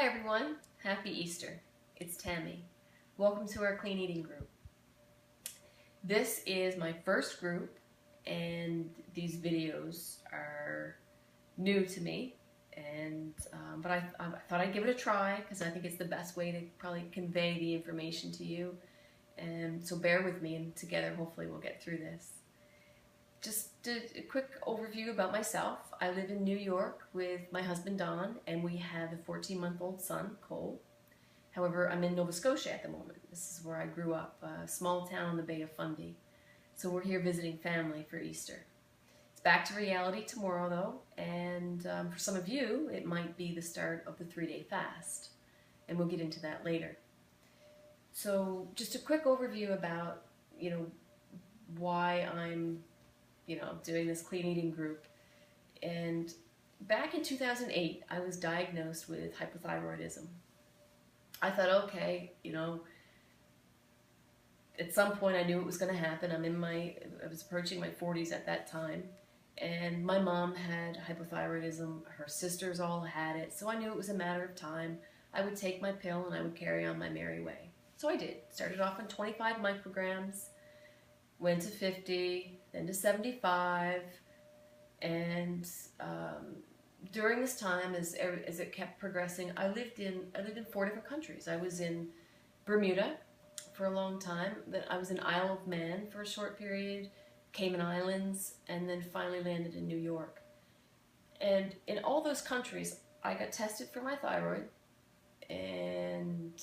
Hi everyone, happy Easter. It's Tammy. Welcome to our clean eating group. This is my first group and these videos are new to me, and but I thought I'd give it a try because I think it's the best way to probably convey the information to you, and so bear with me and together hopefully we'll get through this. Just a quick overview about myself. I live in New York with my husband Don, and we have a 14-month-old son, Cole. However, I'm in Nova Scotia at the moment. This is where I grew up, a small town on the Bay of Fundy. So we're here visiting family for Easter. It's back to reality tomorrow though, and for some of you, it might be the start of the 3-day fast. And we'll get into that later. So just a quick overview about, why I'm doing this clean eating group. And back in 2008, I was diagnosed with hypothyroidism. I thought, okay, at some point I knew it was going to happen. I was approaching my 40s at that time, and my mom had hypothyroidism. Her sisters all had it, so I knew it was a matter of time. I would take my pill and I would carry on my merry way. So I did. Started off on 25 micrograms, went to 50, then to 75, and during this time, as it kept progressing, I lived in 4 different countries. I was in Bermuda for a long time, then I was in Isle of Man for a short period, Cayman Islands, and then finally landed in New York. And in all those countries, I got tested for my thyroid, and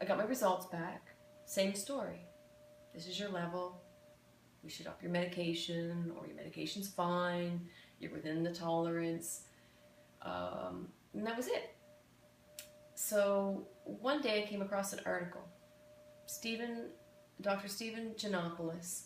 I got my results back. Same story. This is your level. We should up your medication, or your medication's fine. You're within the tolerance. And that was it. So one day I came across an article. Dr. Stephen Giannopoulos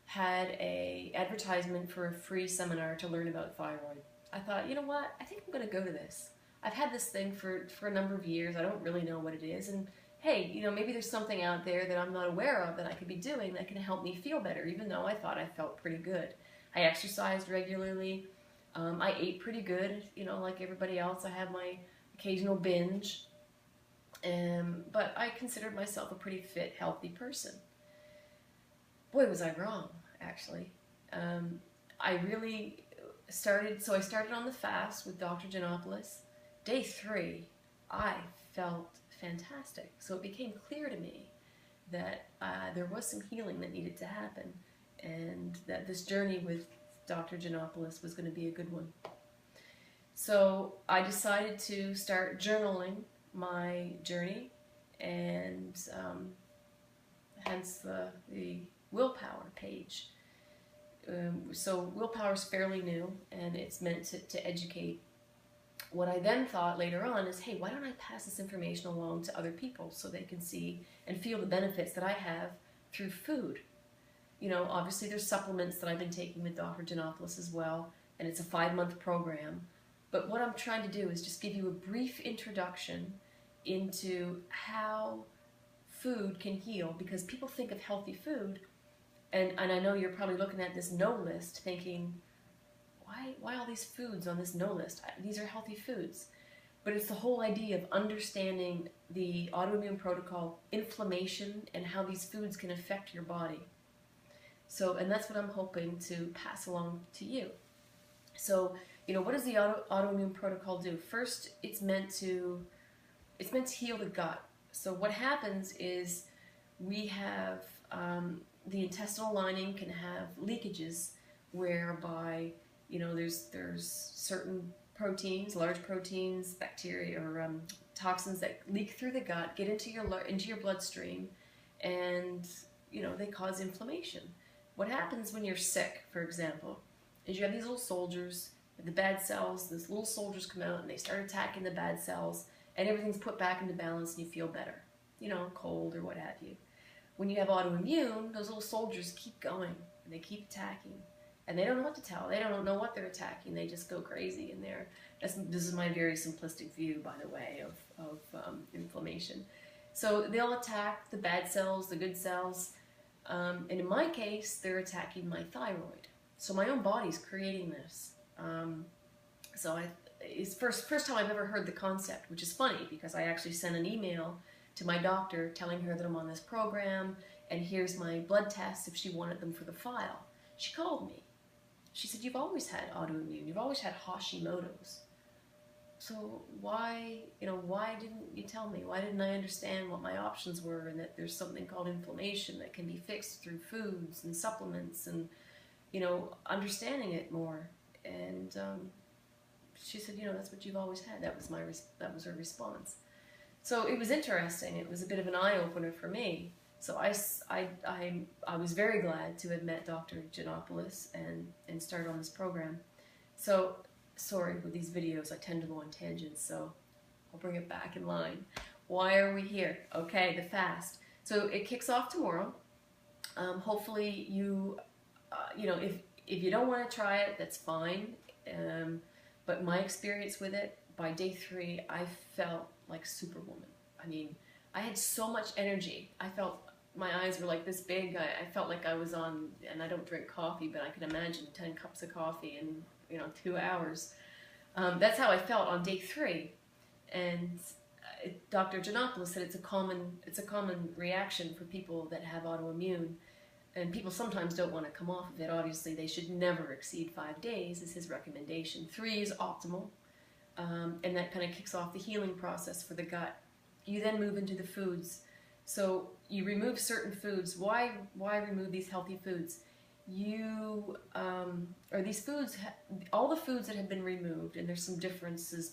had an advertisement for a free seminar to learn about thyroid. I thought, you know what? I think I'm going to go to this. I've had this thing for a number of years. I don't really know what it is. And hey, maybe there's something out there that I'm not aware of that I could be doing that can help me feel better, even though I thought I felt pretty good. I exercised regularly. I ate pretty good, like everybody else. I had my occasional binge. But I considered myself a pretty fit, healthy person. Boy, was I wrong, actually. I started on the fast with Dr. Giannopoulos. Day 3, I felt fantastic. So it became clear to me that there was some healing that needed to happen, and that this journey with Dr. Giannopoulos was going to be a good one. So I decided to start journaling my journey, and hence the Willpower page. So Willpower is fairly new, and it's meant to educate. What I then thought later on is, hey, why don't I pass this information along to other people so they can see and feel the benefits that I have through food. Obviously there's supplements that I've been taking with Dr. Giannopoulos as well, and it's a 5-month program. But what I'm trying to do is just give you a brief introduction into how food can heal, because people think of healthy food, and I know you're probably looking at this no list thinking, why all these foods on this no list? These are healthy foods. But it's the whole idea of understanding the autoimmune protocol, inflammation, and how these foods can affect your body. So, and that's what I'm hoping to pass along to you. So, what does the autoimmune protocol do? First, it's meant to heal the gut. So what happens is we have, the intestinal lining can have leakages whereby there's certain proteins, large proteins, bacteria, or toxins that leak through the gut, get into your bloodstream, and they cause inflammation. What happens when you're sick, for example, is you have these little soldiers, the bad cells. These little soldiers come out and they start attacking the bad cells, and everything's put back into balance, and you feel better. Cold or what have you. When you have autoimmune, those little soldiers keep going and they keep attacking. And they don't know what to tell. They don't know what they're attacking. They just go crazy in there. This is my very simplistic view, by the way, of inflammation. So they'll attack the bad cells, the good cells. And in my case, they're attacking my thyroid. So my own body's creating this. So is first time I've ever heard the concept, which is funny because I actually sent an email to my doctor telling her that I'm on this program and here's my blood tests if she wanted them for the file. She called me. She said, you've always had autoimmune, you've always had Hashimoto's. So why didn't you tell me? Why didn't I understand what my options were and that there's something called inflammation that can be fixed through foods and supplements and, understanding it more? And she said, that's what you've always had. That was her response. So it was interesting. It was a bit of an eye-opener for me. So I was very glad to have met Dr. Giannopoulos and start on this program. So, sorry, with these videos I tend to go on tangents, so I'll bring it back in line. Why are we here? Okay, the fast. So it kicks off tomorrow. Hopefully if you don't want to try it, that's fine. But my experience with it, by day 3, I felt like Superwoman. I mean, I had so much energy. I felt my eyes were like this big. I felt like I was on, and I don't drink coffee, but I can imagine 10 cups of coffee in 2 hours. That's how I felt on day 3. And Dr. Giannopoulos said it's a common reaction for people that have autoimmune. And people sometimes don't want to come off of it. Obviously, they should never exceed 5 days is his recommendation. 3 is optimal. And that kind of kicks off the healing process for the gut. You then move into the foods. So you remove certain foods. Why remove these healthy foods? These foods, all the foods that have been removed, and there's some differences.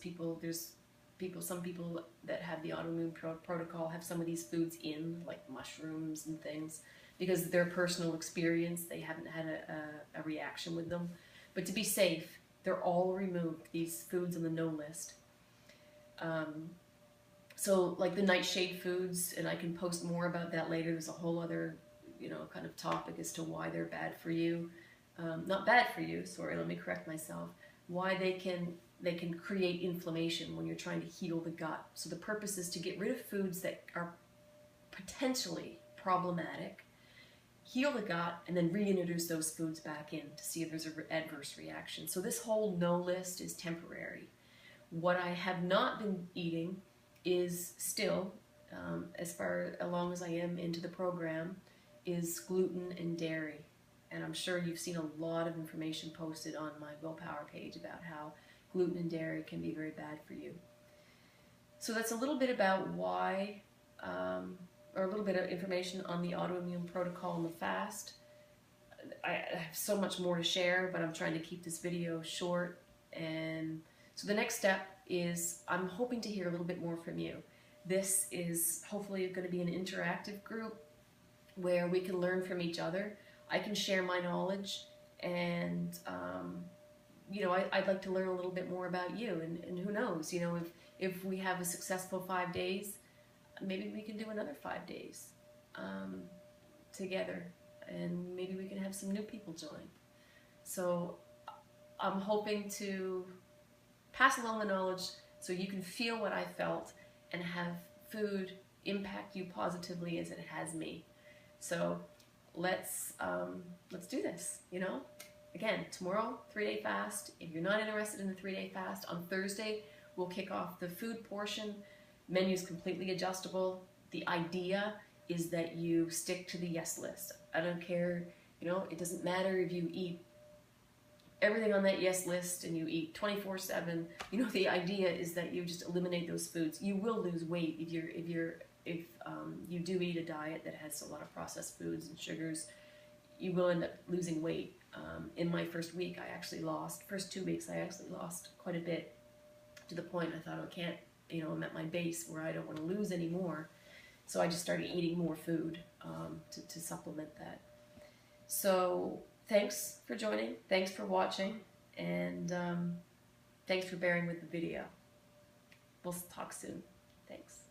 Some people that have the autoimmune protocol have some of these foods in, like mushrooms and things, because their personal experience, they haven't had a reaction with them. But to be safe, they're all removed, these foods on the no list. So like the nightshade foods, and I can post more about that later. There's a whole other, kind of topic as to why they're bad for you. Not bad for you, sorry, let me correct myself. Why they can create inflammation when you're trying to heal the gut. So the purpose is to get rid of foods that are potentially problematic, heal the gut, and then reintroduce those foods back in to see if there's an adverse reaction. So this whole no list is temporary. What I have not been eating is still, as far along as I am into the program, is gluten and dairy. And I'm sure you've seen a lot of information posted on my Willpower page about how gluten and dairy can be very bad for you. So that's a little bit about why, or a little bit of information on the autoimmune protocol and the fast. I have so much more to share, but I'm trying to keep this video short. And so the next step is I'm hoping to hear a little bit more from you. This is hopefully going to be an interactive group where we can learn from each other. I can share my knowledge, and I'd like to learn a little bit more about you, and who knows, if we have a successful 5 days, maybe we can do another 5 days together, and maybe we can have some new people join. So I'm hoping to pass along the knowledge so you can feel what I felt and have food impact you positively as it has me. So let's do this, Again, tomorrow, 3-day fast. If you're not interested in the 3-day fast, on Thursday, we'll kick off the food portion. Menu's completely adjustable. The idea is that you stick to the yes list. I don't care, it doesn't matter if you eat everything on that yes list and you eat 24/7. The idea is that you just eliminate those foods. You will lose weight if you do eat a diet that has a lot of processed foods and sugars. You will end up losing weight. In my first week, first 2 weeks, I actually lost quite a bit, to the point I thought, I can't, I'm at my base where I don't want to lose anymore. So I just started eating more food to supplement that. So thanks for joining, thanks for watching, and thanks for bearing with the video. We'll talk soon. Thanks.